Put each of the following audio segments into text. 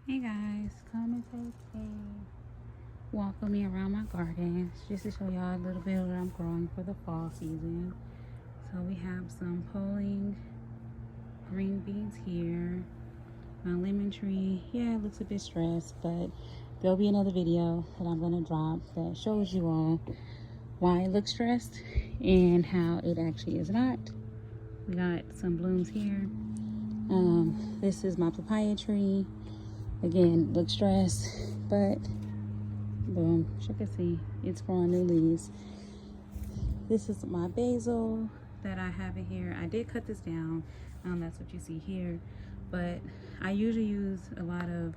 Hey guys, come and take a walk with me around my garden just to show y'all a little bit of what I'm growing for the fall season. So we have some poling green beans here. My lemon tree, yeah, it looks a bit stressed, but there'll be another video that I'm gonna drop that shows you all why it looks stressed and how it actually is not. We got some blooms here. This is my papaya tree. Again, looks stressed, but boom, as you can see, it's growing new leaves. This is my basil that I have in here. I did cut this down. That's what you see here. But I usually use a lot of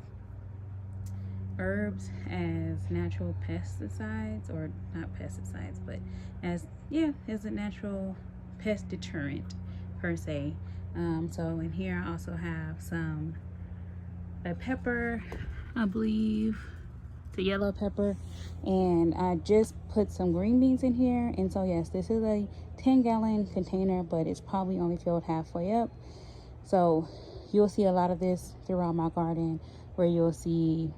herbs as natural pesticides, or not pesticides, but as a natural pest deterrent per se. So in here I also have a pepper, I believe it's a yellow pepper, and I just put some green beans in here. And so yes, this is a 10-gallon container, but it's probably only filled halfway up. So you'll see a lot of this throughout my garden, where you'll see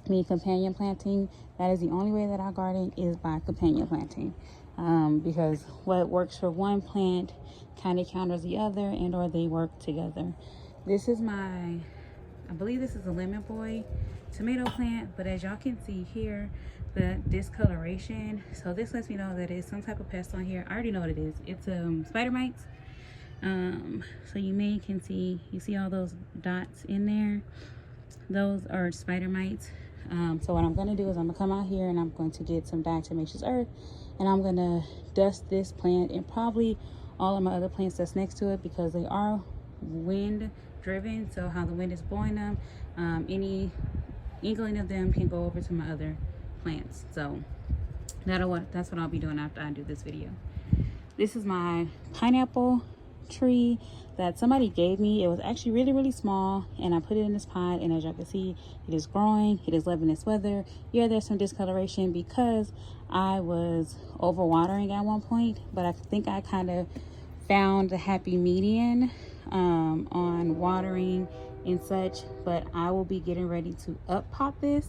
me companion planting. That is the only way that I garden, is by companion planting, because what works for one plant kind of counters the other, and or they work together. This is I believe this is a lemon boy tomato plant, but as y'all can see here, the discoloration, so this lets me know that it's some type of pest on here. I already know what it is. It's spider mites. So you see all those dots in there, those are spider mites. So what I'm going to do is I'm going to come out here and I'm going to get some diatomaceous earth, and I'm going to dust this plant and probably all of my other plants that's next to it, because they are wind driven. So how the wind is blowing them, any inkling of them can go over to my other plants. So that's what I'll be doing after I do this video. This is my pineapple tree that somebody gave me. It was actually really small, and I put it in this pot, and as y'all can see, it is growing. It is loving this weather. Yeah, there's some discoloration because I was overwatering at one point, but I think I kind of found the happy median on watering and such. But I will be getting ready to up pot this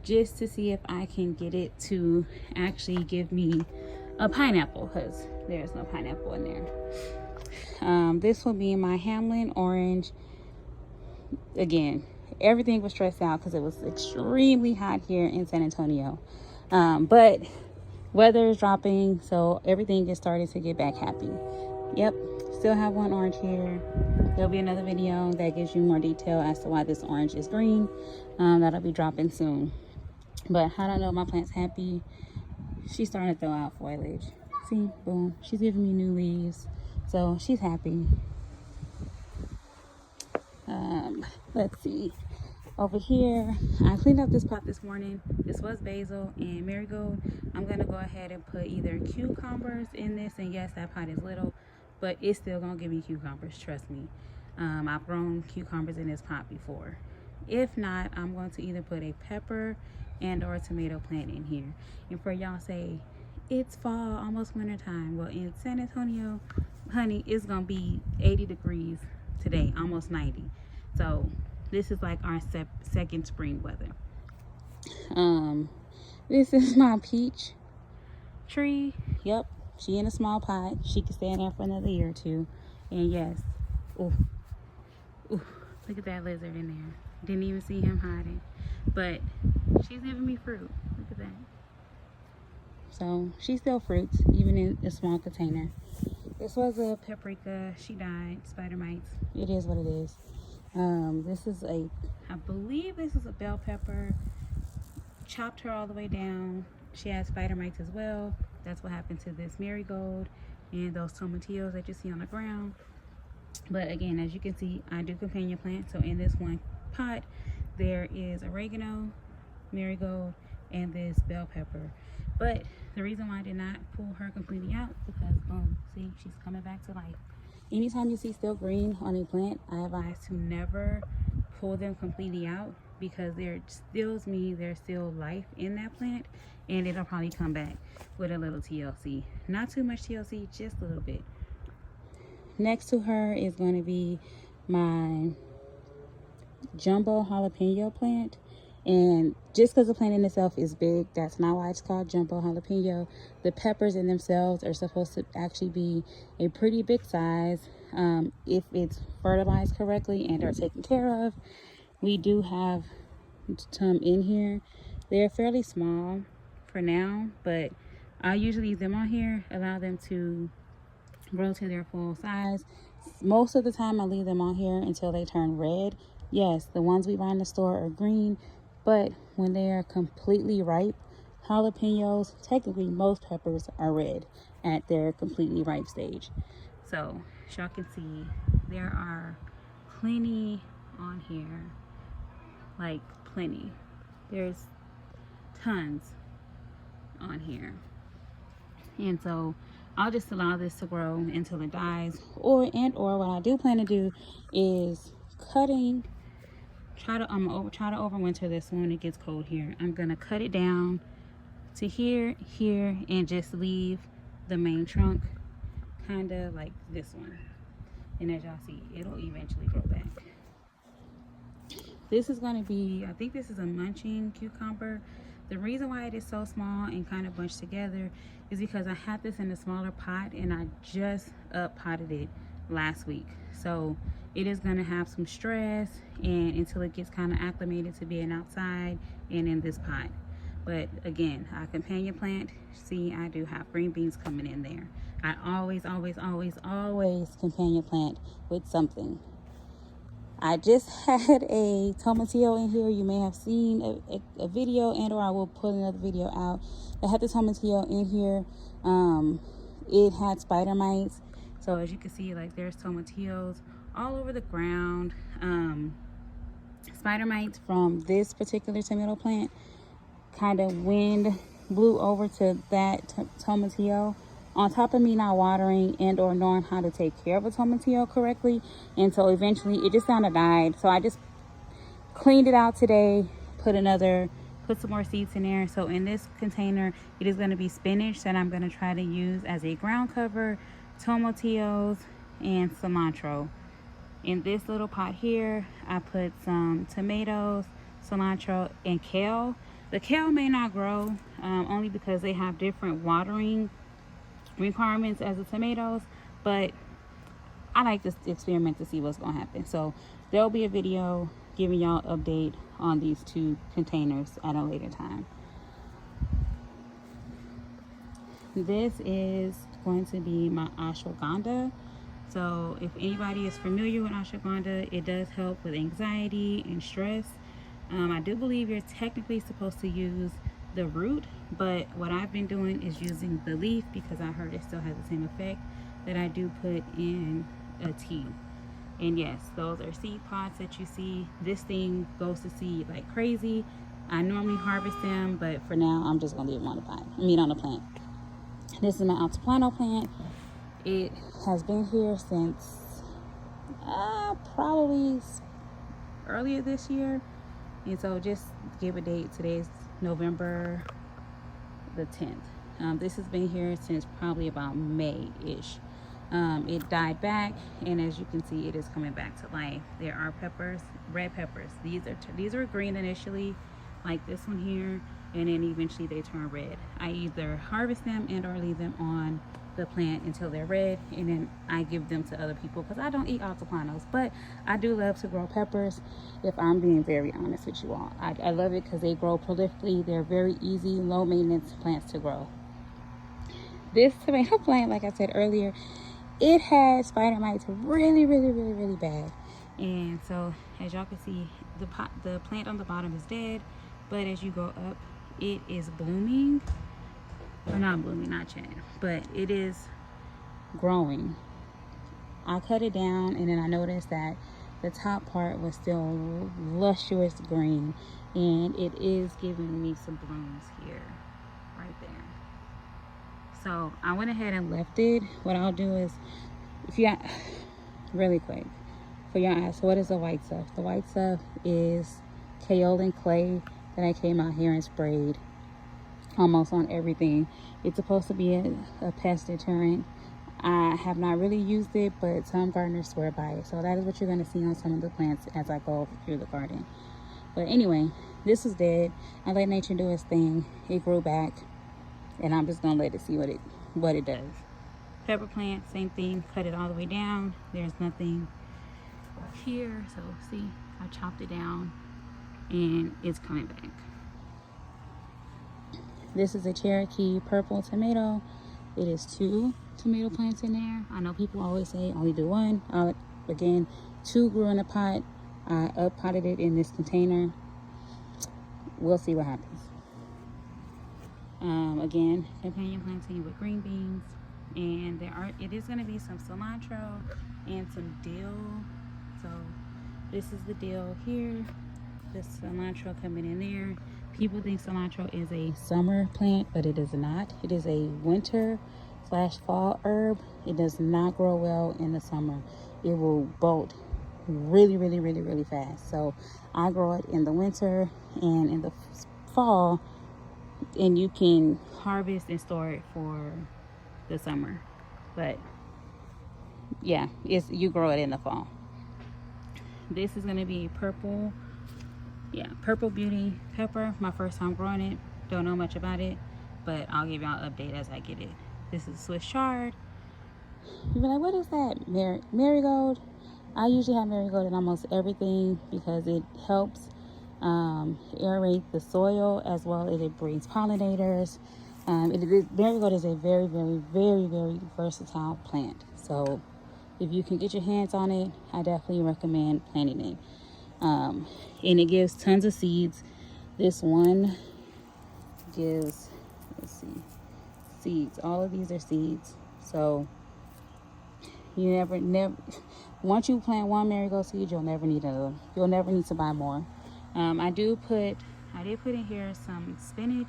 just to see if I can get it to actually give me a pineapple, because there's no pineapple in there. This will be my Hamlin orange. Again, everything was stressed out because it was extremely hot here in San Antonio, but weather is dropping, so everything is starting to get back happy. Yep, still have one orange here. There'll be another video that gives you more detail as to why this orange is green. That'll be dropping soon. But I don't know, my plant's happy. She's starting to throw out foliage. See, boom, she's giving me new leaves, so she's happy. Let's see, over here I cleaned up this pot this morning. This was basil and marigold. I'm gonna go ahead and put either cucumbers in this, and yes, that pot is little, but it's still gonna give me cucumbers, trust me. I've grown cucumbers in this pot before. If not, I'm going to either put a pepper and or a tomato plant in here. And for y'all say it's fall, almost winter time, well, in San Antonio, honey, it's gonna be 80 degrees today, almost 90. So this is like our second spring weather. This is my peach tree. Yep, she in a small pot. She can stay in there for another year or two. And yes, ooh, look at that lizard in there. Didn't even see him hiding, but she's giving me fruit. Look at that. So she still fruits, even in a small container. This was a paprika. She died, spider mites. It is what it is. This is I believe this is a bell pepper. Chopped her all the way down. She has spider mites as well. That's what happened to this marigold and those tomatillos that you see on the ground. But again, as you can see, I do companion plant. So in this one pot, there is oregano, marigold, and this bell pepper. But the reason why I did not pull her completely out, because boom, see, she's coming back to life. Anytime you see still green on a plant, I advise to never pull them completely out, because there's still life in that plant, and it'll probably come back with a little TLC. Not too much TLC, just a little bit. Next to her is going to be my jumbo jalapeno plant. And just because the plant in itself is big, that's not why it's called jumbo jalapeno. The peppers in themselves are supposed to actually be a pretty big size if it's fertilized correctly and are taken care of. We do have some in here. They're fairly small for now, but I usually leave them on here, allow them to grow to their full size. Most of the time I leave them on here until they turn red. Yes, the ones we buy in the store are green, but when they are completely ripe, jalapenos, technically most peppers are red at their completely ripe stage. So as y'all can see, there are plenty on here, like plenty. There's tons on here. And so I'll just allow this to grow until it dies, or what I do plan to do is cutting. I'm gonna try to overwinter this when it gets cold here. I'm gonna cut it down to here, and just leave the main trunk kind of like this one. And as y'all see, it'll eventually grow back. This is going to be, I think this is a munching cucumber. The reason why it is so small and kind of bunched together is because I had this in a smaller pot and I just potted it last week. So it is going to have some stress and until it gets kind of acclimated to being outside and in this pot. But again, our companion plant, see, I do have green beans coming in there. I always companion plant with something. I just had a tomatillo in here. You may have seen a video, and or I will put another video out. I had the tomatillo in here. It had spider mites. So as you can see, like there's tomatillos all over the ground. Spider mites from this particular tomato plant kind of wind blew over to that tomatillo. On top of me not watering and or knowing how to take care of a tomatillo correctly, and so eventually it just kind of died. So I just cleaned it out today, put some more seeds in there. So in this container, it is going to be spinach that I'm going to try to use as a ground cover, tomatillos, and cilantro. In this little pot here, I put some tomatoes, cilantro, and kale. The kale may not grow only because they have different watering requirements as the tomatoes, but I like to experiment to see what's gonna happen. So there'll be a video giving y'all update on these two containers at a later time. This is going to be my ashwagandha. So if anybody is familiar with ashwagandha, it does help with anxiety and stress. I do believe you're technically supposed to use the root, but what I've been doing is using the leaf because I heard it still has the same effect that I do put in a tea. And yes, those are seed pods that you see. This thing goes to seed like crazy. I normally harvest them, but for now I'm just gonna leave them on the pot. On the plant. This is my altiplano plant. It has been here since probably earlier this year. And so just give a date. Today's November the 10th. This has been here since probably about May-ish. It died back, and as you can see, it is coming back to life. There are peppers, red peppers. These are green initially, like this one here, and then eventually they turn red. I either harvest them and or leave them on the plant until they're red, and then I give them to other people because I don't eat altiplanos, but I do love to grow peppers, if I'm being very honest with you all. I love it because they grow prolifically. They're very easy, low maintenance plants to grow. This tomato plant, like I said earlier, it had spider mites really bad, and so as y'all can see, the plant on the bottom is dead, but as you go up, it is blooming. Or not blooming, not yet, but it is growing. I cut it down, and then I noticed that the top part was still luscious green, and it is giving me some blooms here, right there. So I went ahead and left it. What I'll do is, if you really quick, for y'all ask, what is the white stuff? The white stuff is kaolin clay that I came out here and sprayed almost on everything. It's supposed to be a pest deterrent. I have not really used it, but some gardeners swear by it. So that is what you're going to see on some of the plants as I go through the garden. But anyway, this is dead. I let nature do its thing. It grew back, and I'm just going to let it see what it does. Pepper plant, same thing. Cut it all the way down. There's nothing here. So see, I chopped it down, and it's coming back. This is a Cherokee purple tomato. It is 2 tomato plants in there. I know people always say only do 1. Again, 2 grew in a pot. I up-potted it in this container. We'll see what happens. Again, companion planting with green beans. And it is going to be some cilantro and some dill. So this is the dill here. The cilantro coming in there. People think cilantro is a summer plant, but it is not. It is a winter/fall herb. It does not grow well in the summer. It will bolt really, really, really, really fast. So I grow it in the winter and in the fall, and you can harvest and store it for the summer. But yeah, you grow it in the fall. This is going to be purple. Yeah, purple beauty pepper. My first time growing it. Don't know much about it, but I'll give y'all an update as I get it. This is Swiss chard. You're like, what is that? Marigold. I usually have marigold in almost everything because it helps aerate the soil, as well as it breeds pollinators. Marigold is a very, very, very, very versatile plant. So if you can get your hands on it, I definitely recommend planting it. And it gives tons of seeds. This one gives, let's see, seeds. All of these are seeds. So you never once you plant one marigold seed, you'll never need another. You'll never need to buy more. I did put in here some spinach.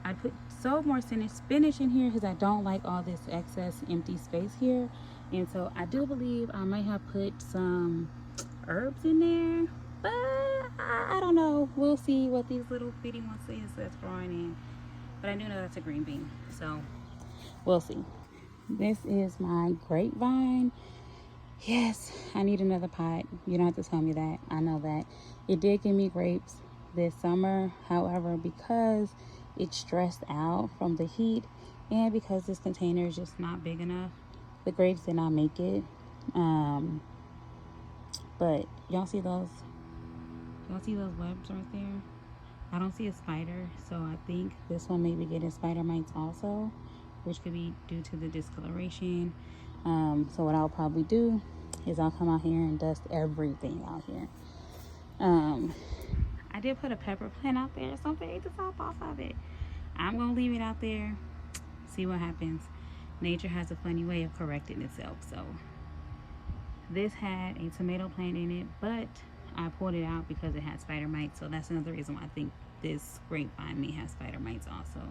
I sowed more spinach in here because I don't like all this excess empty space here. And so I do believe I might have put some herbs in there, but I don't know. We'll see what these little bitty ones is that's growing in. But I do know that's a green bean, so we'll see. This is my grapevine. Yes, I need another pot. You don't have to tell me that. I know that. It did give me grapes this summer. However, because it's stressed out from the heat and because this container is just not big enough, the grapes did not make it. But y'all see those webs right there? I don't see a spider, so I think this one may be getting spider mites also, which could be due to the discoloration. So what I'll probably do is I'll come out here and dust everything out here. I did put a pepper plant out there, so I'm ready to top off of it. I'm gonna leave it out there, see what happens. Nature has a funny way of correcting itself. So this had a tomato plant in it, but I pulled it out because it had spider mites. So that's another reason why I think this grapevine may have spider mites also.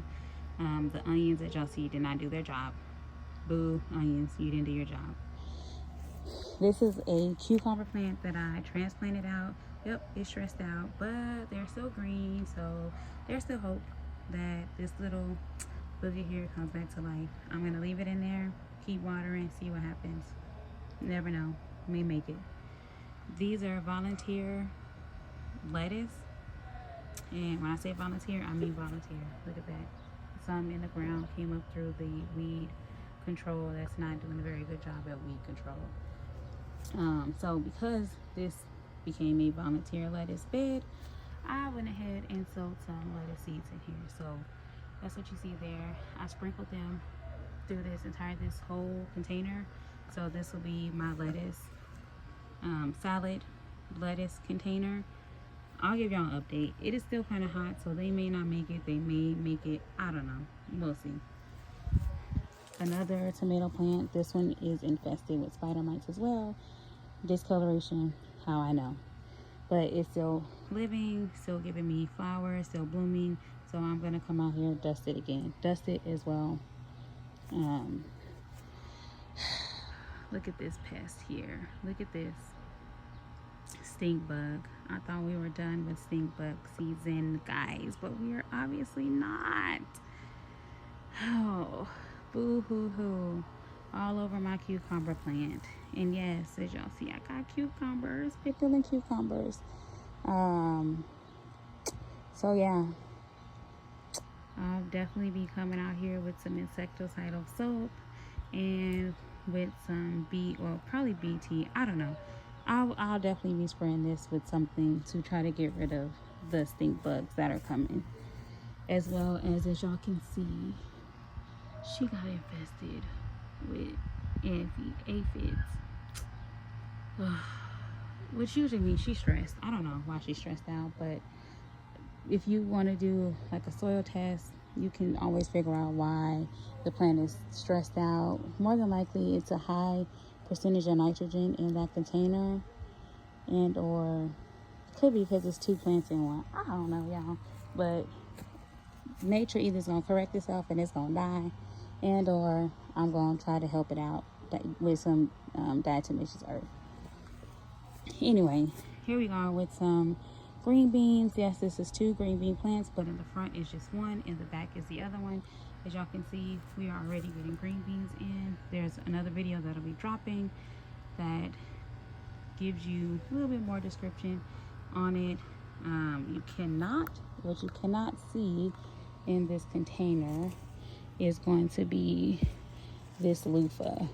The onions that y'all see did not do their job. Boo, onions, you didn't do your job. This is a cucumber plant that I transplanted out. Yep, it's stressed out, but they're still green, so there's still hope that this little boogie here comes back to life. I'm gonna leave it in there, keep watering, see what happens. Never know, may make it. These are volunteer lettuce, and when I say volunteer, I mean volunteer. Look at that. Some in the ground came up through the weed control. That's not doing a very good job at weed control. So because this became a volunteer lettuce bed, I went ahead and sowed some lettuce seeds in here. So that's what you see there. I sprinkled them through this whole container. So this will be my lettuce salad lettuce container. I'll give y'all an update. It is still kind of hot, so they may not make it. They may make it. I don't know. We'll see. Another tomato plant. This one is infested with spider mites as well. Discoloration, how I know. But it's still living, still giving me flowers, still blooming. So I'm going to come out here and dust it again. Dust it as well. Look at this pest here. Look at this. Stink bug. I thought we were done with stink bug season, guys, but we are obviously not. Oh, boo hoo hoo. all over my cucumber plant. And yes, as y'all see, I got cucumbers, pickling cucumbers. So yeah, I'll definitely be coming out here with some insecticidal soap and with some probably BT. I don't know. I'll definitely be spraying this with something to try to get rid of the stink bugs that are coming. As well as y'all can see, she got infested with aphids. Which usually means she's stressed. I don't know why she's stressed out, but if you want to do like a soil test, you can always figure out why the plant is stressed out. More than likely, it's a high percentage of nitrogen in that container, and or could be because it's 2 plants in one. I don't know, y'all, but nature either is going to correct itself and it's going to die, and or I'm going to try to help it out with some diatomaceous earth. Anyway, here we are with some green beans. Yes, this is 2 green bean plants, but in the front is just one, in the back is the other one. As y'all can see, we are already getting green beans in. There's another video that'll be dropping that gives you a little bit more description on it. What you cannot see in this container is going to be this loofah.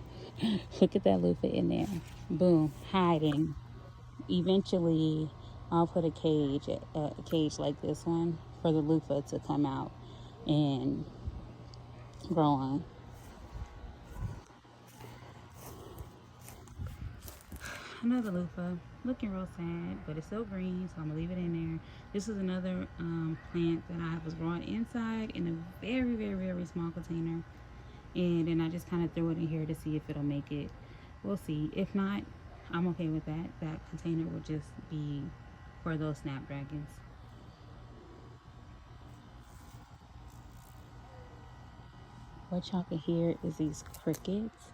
Look at that loofah in there. Boom, hiding. Eventually, I'll put a cage like this one for the loofah to come out and grow on. Another loofah, looking real sad, but it's still green, so I'm gonna leave it in there. This is another plant that I was growing inside in a very, very, very small container, and then I just kind of threw it in here to see if it'll make it. We'll see. If not, I'm okay with that. That container will just be for those snapdragons. What y'all can hear is these crickets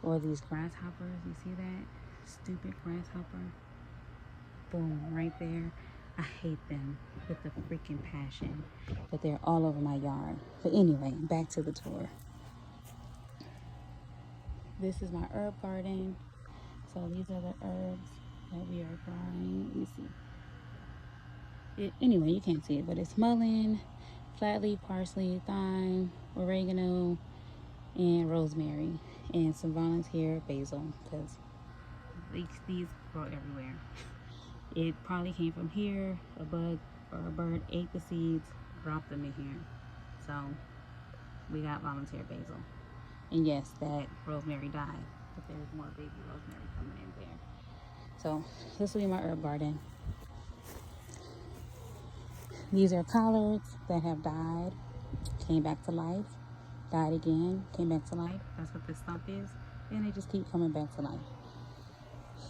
or these grasshoppers. You see that? Stupid grasshopper. Boom, right there. I hate them with a freaking passion, but they're all over my yard. But anyway, back to the tour. This is my herb garden. So these are the herbs that we are growing. Let me see. Anyway, you can't see it, but it's mullein, flatleaf parsley, thyme, oregano, and rosemary, and some volunteer basil, because these grow everywhere. It probably came from here. A bug or a bird ate the seeds, dropped them in here. So we got volunteer basil. And yes, that rosemary died, but there's more baby rosemary coming in there. So this will be my herb garden. These are collards that have died, came back to life, died again, came back to life. That's what this stump is. And they just keep coming back to life.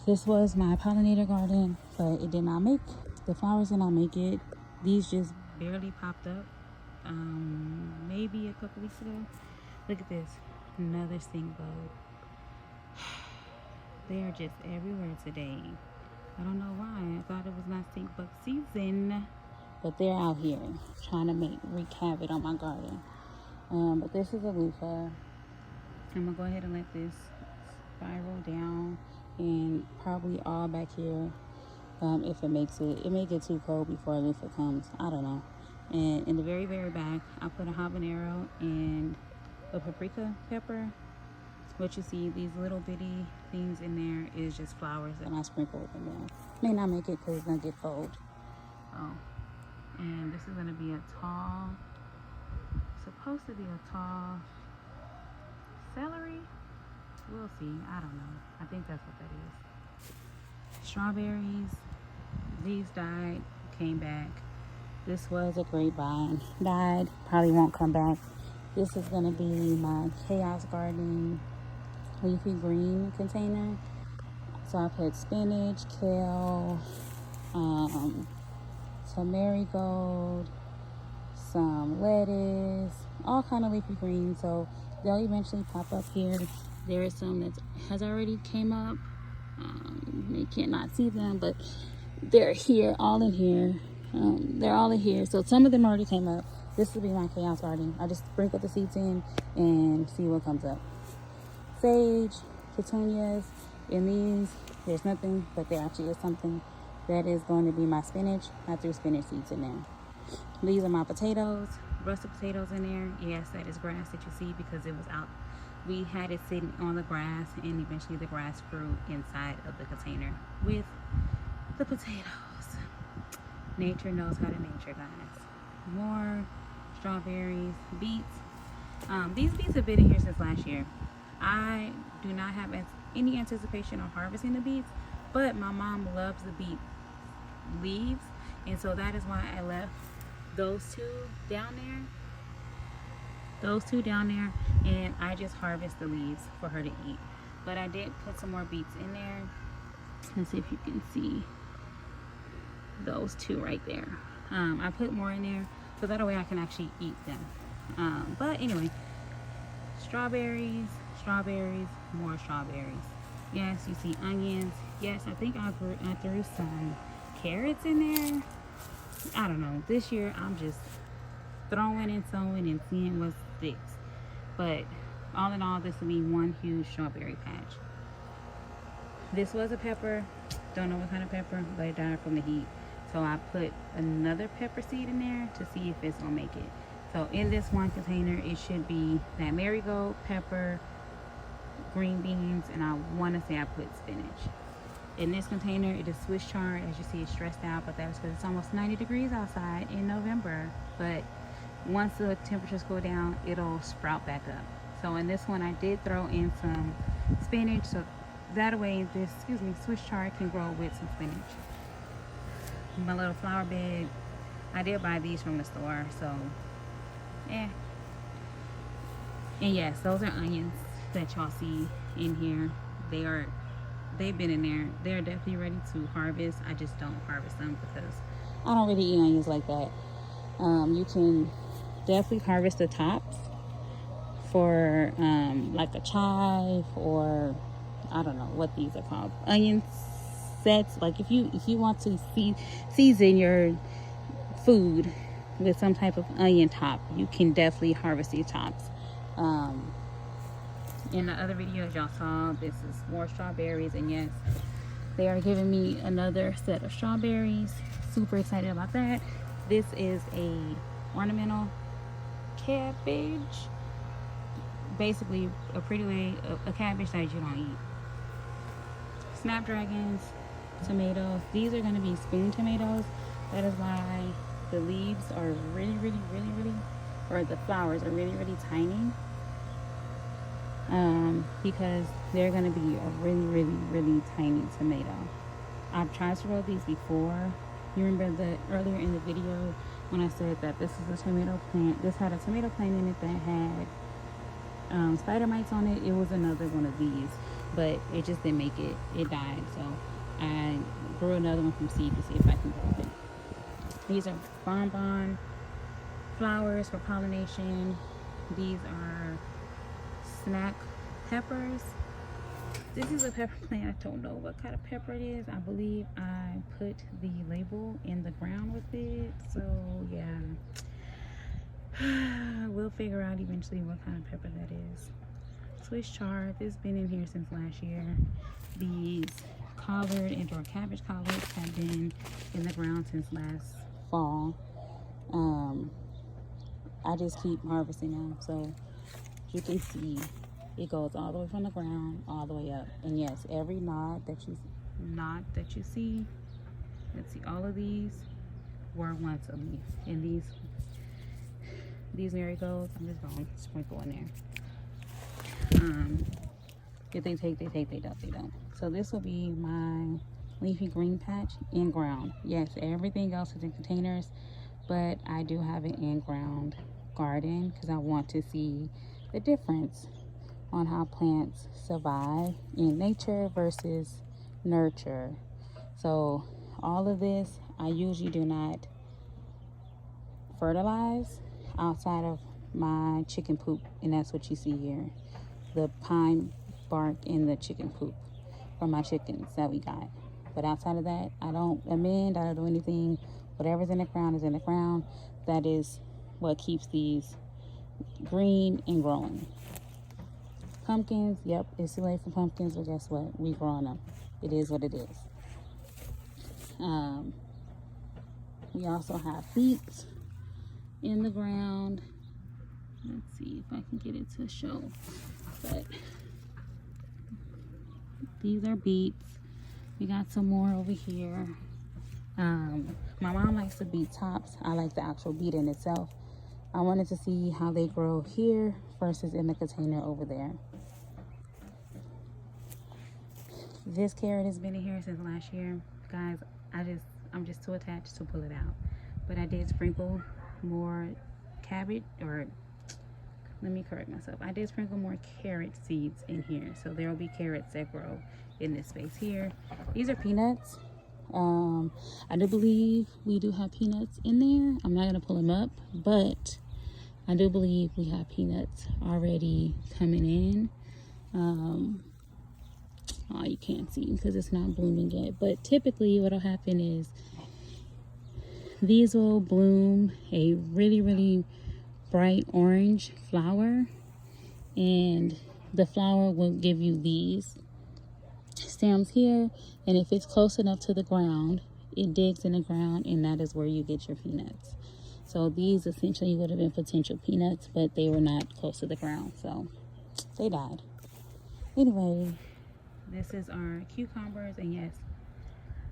This was my pollinator garden, but it did not make, the flowers did not make it. These just barely popped up, maybe a couple weeks ago. Look at this, another stink bug. They are just everywhere today. I don't know why. I thought it was not stink bug season, but they're out here trying to wreak havoc on my garden. But this is a loofah. I'm gonna go ahead and let this spiral down, and probably all back here. If it makes it, it may get too cold before a loofah comes. I don't know. And in the very, very back, I put a habanero and a paprika pepper. What you see, these little bitty things in there is just flowers that I sprinkled in there. May not make it because it's gonna get cold. Oh, and this is gonna be a tall, supposed to be a tall celery. We'll see. I don't know. I think that's what that is. Strawberries. These died, came back. This was a grapevine. Died, probably won't come back. This is going to be my Chaos Garden leafy green container. So I put spinach, kale, some marigold, some lettuce, all kind of leafy greens. So they'll eventually pop up here. There is some that has already came up. You cannot see them, but they're here, all in here. They're all in here. So some of them already came up. This will be my Chaos Garden. I just sprinkle the seeds in and see what comes up. sage, petunias, and these, there's nothing, but there actually is something. That is going to be my spinach. I threw spinach seeds in there. These are my potatoes, russet potatoes in there. Yes, that is grass that you see because it was out. We had it sitting on the grass, and eventually the grass grew inside of the container with the potatoes. Nature knows how to nature, guys. More strawberries, beets. These beets have been in here since last year. I do not have any anticipation of harvesting the beets, but my mom loves the beet leaves, and so that is why I left those two down there, and I just harvest the leaves for her to eat. But I did put some more beets in there. Let's see if you can see those two right there. I put more in there so that way I can actually eat them. But anyway, strawberries, more strawberries. Yes, you see onions. Yes, I think I threw some carrots in there. I don't know. This year I'm just throwing and sowing and seeing what sticks. But all in all, this will be one huge strawberry patch. This was a pepper. Don't know what kind of pepper, but it died from the heat. So I put another pepper seed in there to see if it's gonna make it. So in this one container, it should be that marigold, pepper, green beans, and I want to say I put spinach. In this container, it is Swiss chard. As you see, it's stressed out, but that is because it's almost 90 degrees outside in November. But once the temperatures go down, it'll sprout back up. So in this one, I did throw in some spinach, so that way this, Swiss chard can grow with some spinach. My little flower bed, I did buy these from the store, so yeah. And yes, those are onions that y'all see in here. They've been in there. They're definitely ready to harvest. I just don't harvest them because I don't really eat onions like that. You can definitely harvest the tops for like a chive, or I don't know what these are called, onion sets. Like if you want to season your food with some type of onion top, you can definitely harvest these tops. In the other videos y'all saw, this is more strawberries, and yes, they are giving me another set of strawberries. Super excited about that. This is a ornamental cabbage, basically a pretty way a cabbage that you don't eat. Snapdragons, tomatoes. These are going to be spoon tomatoes. That is why the leaves are really, or the flowers are really tiny. Because they're going to be a really tiny tomato. I've tried to grow these before. You remember earlier in the video when I said that this is a tomato plant. This had a tomato plant in it that had spider mites on it. It was another one of these, but it just didn't make it. It died. So I grew another one from seed to see if I can grow it. These are bonbon flowers for pollination. These are snack peppers. This is a pepper plant. I don't know what kind of pepper it is. I believe I put the label in the ground with it, so yeah, we'll figure out eventually what kind of pepper that is. Swiss chard. This has been in here since last year. These collard and/or cabbage collards have been in the ground since last fall. I just keep harvesting them, so you can see it goes all the way from the ground all the way up. And yes, every knot that you see, let's see, all of these were once a leaf. And these marigolds, I'm just gonna sprinkle in there. If they take, they take. They don't, they don't. So this will be my leafy green patch in ground. Yes, everything else is in containers, but I do have an in-ground garden because I want to see the difference on how plants survive in nature versus nurture. So all of this, I usually do not fertilize outside of my chicken poop, and that's what you see here, the pine bark and the chicken poop from my chickens that we got. But outside of that, I don't amend, I don't do anything. Whatever's in the ground is in the ground. That is what keeps these green and growing. pumpkins. Yep, it's too late for pumpkins, but guess what? We growing them. It is what it is. We also have beets in the ground. Let's see if I can get it to show. But these are beets. We got some more over here. My mom likes the beet tops. I like the actual beet in itself. I wanted to see how they grow here versus in the container over there. This carrot has been in here since last year. Guys, I'm just too attached to pull it out. But I did sprinkle more cabbage, or let me correct myself. I did sprinkle more carrot seeds in here. So there will be carrots that grow in this space here. These are peanuts. I do believe we do have peanuts in there. I'm not gonna pull them up, but I do believe we have peanuts already coming in. Oh, you can't see because it's not blooming yet, but typically what'll happen is these will bloom a really bright orange flower, and the flower will give you these stems here, and if it's close enough to the ground, it digs in the ground, and that is where you get your peanuts. So these essentially would have been potential peanuts, but they were not close to the ground, so they died. Anyway, this is our cucumbers, and yes,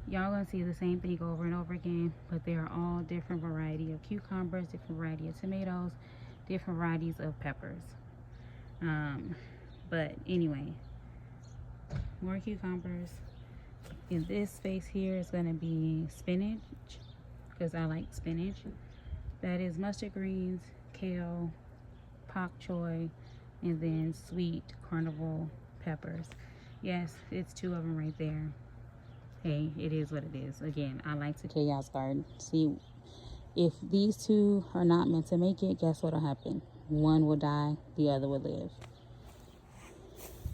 y'all gonna see the same thing over and over again, but they are all different variety of cucumbers, different variety of tomatoes, different varieties of peppers. But anyway, more cucumbers. In this space here is going to be spinach, because I like spinach. That is mustard greens, kale, pak choy, and then sweet carnival peppers. Yes, it's two of them right there. Hey, it is what it is. Again, I like to chaos garden. See, if these two are not meant to make it, guess what'll happen? One will die, the other will live.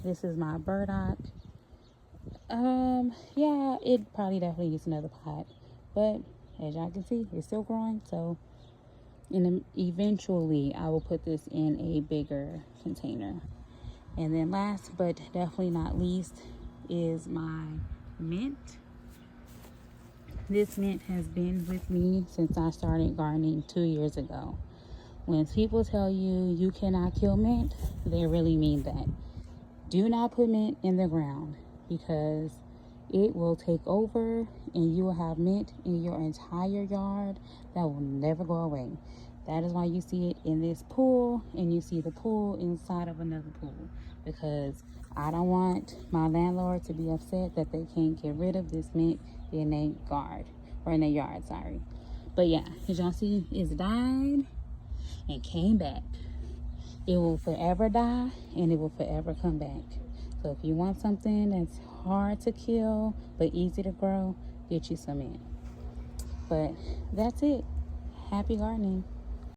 This is my burdock. Yeah, it probably definitely needs another pot, but as y'all can see, it's still growing. So, and eventually I will put this in a bigger container. And then last but definitely not least is my mint. This mint has been with me since I started gardening 2 years ago. When people tell you you cannot kill mint, they really mean that. Do not put mint in the ground, because it will take over and you will have mint in your entire yard that will never go away. That is why you see it in this pool, and you see the pool inside of another pool, because I don't want my landlord to be upset that they can't get rid of this mint in their yard, or in their yard, sorry. But yeah, as y'all see, it's died and came back. It will forever die, and it will forever come back. So if you want something that's hard to kill but easy to grow, get you some mint. But that's it. Happy gardening.